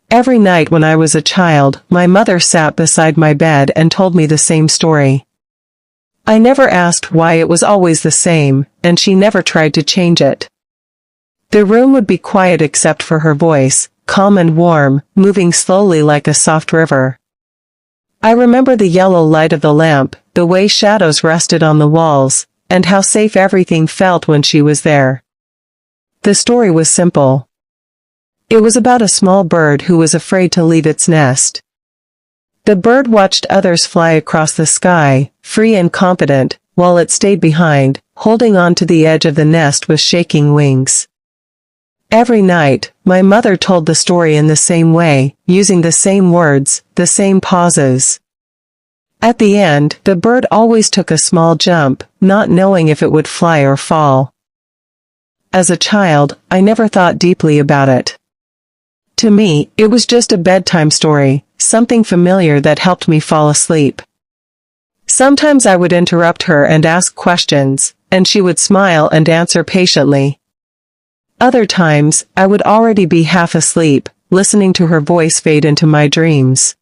Every night when I was a child, my mother sat beside my bed and told me the same story. I never asked why it was always the same, and she never tried to change it. The room would be quiet except for her voice, calm and warm, moving slowly like a soft river. I remember the yellow light of the lamp, the way shadows rested on the walls, and how safe everything felt when she was there. The story was simple. It was about a small bird who was afraid to leave its nest. The bird watched others fly across the sky, free and confident, while it stayed behind, holding on to the edge of the nest with shaking wings. Every night, my mother told the story in the same way, using the same words, the same pauses. At the end, the bird always took a small jump, not knowing if it would fly or fall. As a child, I never thought deeply about it. To me, it was just a bedtime story, something familiar that helped me fall asleep. Sometimes I would interrupt her and ask questions, and she would smile and answer patiently. Other times, I would already be half asleep, listening to her voice fade into my dreams.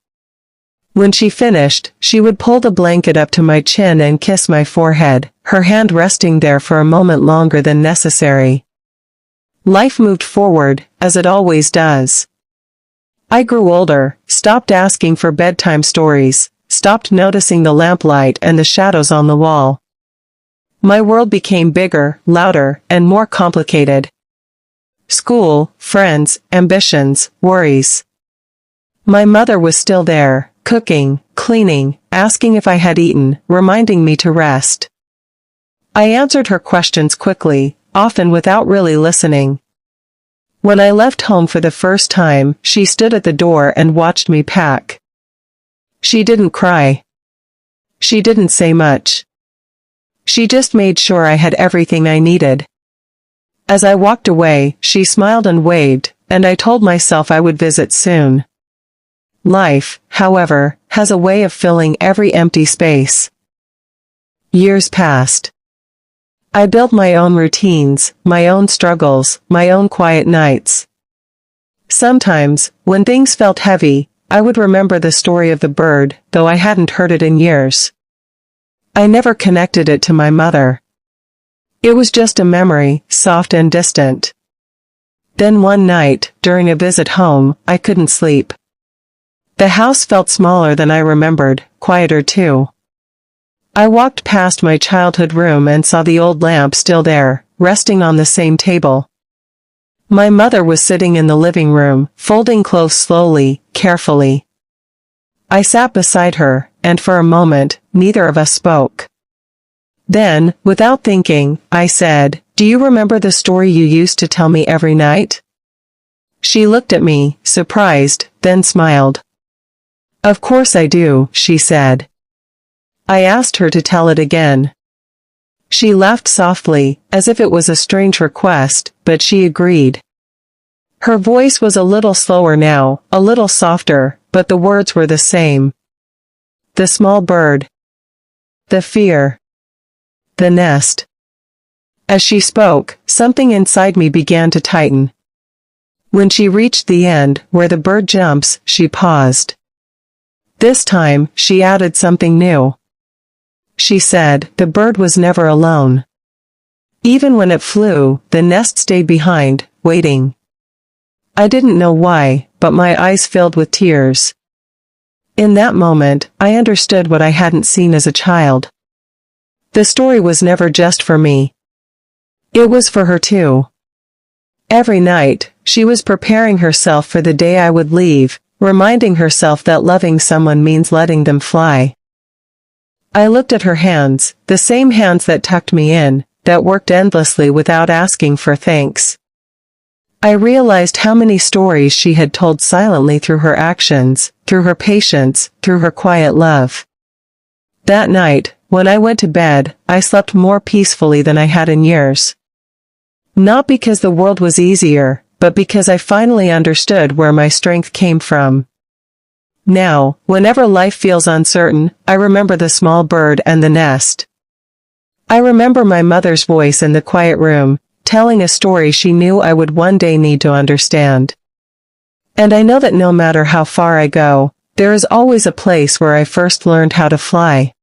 When she finished, she would pull the blanket up to my chin and kiss my forehead, her hand resting there for a moment longer than necessary. Life moved forward, as it always does. I grew older, stopped asking for bedtime stories, stopped noticing the lamplight and the shadows on the wall. My world became bigger, louder, and more complicated. School, friends, ambitions, worries. My mother was still there, cooking, cleaning, asking if I had eaten, reminding me to rest. I answered her questions quickly, often without really listening. When I left home for the first time, she stood at the door and watched me pack. She didn't cry. She didn't say much. She just made sure I had everything I needed. As I walked away, she smiled and waved, and I told myself I would visit soon. Life, however, has a way of filling every empty space. Years passed. I built my own routines, my own struggles, my own quiet nights. Sometimes, when things felt heavy, I would remember the story of the bird, though I hadn't heard it in years. I never connected it to my mother. It was just a memory, soft and distant. Then one night, during a visit home, I couldn't sleep. The house felt smaller than I remembered, quieter too. I walked past my childhood room and saw the old lamp still there, resting on the same table. My mother was sitting in the living room, folding clothes slowly, carefully. I sat beside her, and for a moment, neither of us spoke. Then, without thinking, I said, "Do you remember the story you used to tell me every night?" She looked at me, surprised, then smiled. "Of course I do," she said. I asked her to tell it again. She laughed softly, as if it was a strange request, but she agreed. Her voice was a little slower now, a little softer, but the words were the same. The small bird. The fear. The nest. As she spoke, something inside me began to tighten. When she reached the end, where the bird jumps, she paused. This time, she added something new. She said, the bird was never alone. Even when it flew, the nest stayed behind, waiting. I didn't know why, but my eyes filled with tears. In that moment, I understood what I hadn't seen as a child. The story was never just for me. It was for her too. Every night, she was preparing herself for the day I would leave, reminding herself that loving someone means letting them fly. I looked at her hands, the same hands that tucked me in, that worked endlessly without asking for thanks. I realized how many stories she had told silently through her actions, through her patience, through her quiet love. That night, when I went to bed, I slept more peacefully than I had in years. Not because the world was easier, but because I finally understood where my strength came from. Now, whenever life feels uncertain, I remember the small bird and the nest. I remember my mother's voice in the quiet room, telling a story she knew I would one day need to understand. And I know that no matter how far I go, there is always a place where I first learned how to fly.